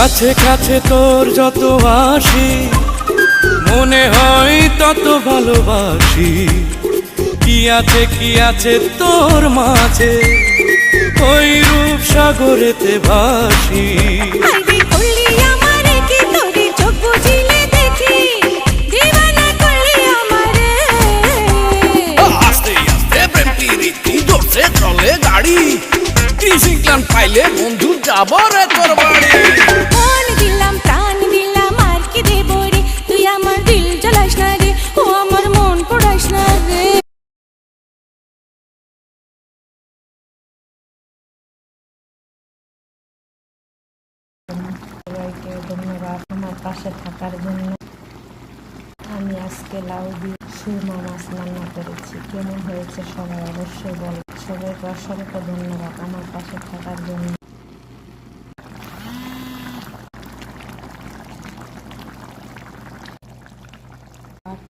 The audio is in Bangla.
কাছে কাছে তোর যত আসি মনে হয় তত ভালোবাসি। কি আছে তোর মাঝে ওই রূপ সাগরেতে ভাসি। চলে গাড়ি ক্রিসিং ক্লান পাইলে বন্ধু যাব রে তোর বাড়ি। মন দিলাম প্রাণ দিলাম আর কি দেব রে, তুই আমার দিল জ্বালাস না রে, ও আমার মন পড়াস না রে। সবাইকে ধন্যবাদ আমার পাশে থাকার জন্য। আমি আজকে লাউ দিয়ে সুরমা মাছ রান্না করেছি, কেমন হয়েছে সবাই অবশ্যই বল। সবাইকে অসংখ্য ধন্যবাদ আমার পাশে থাকার জন্য।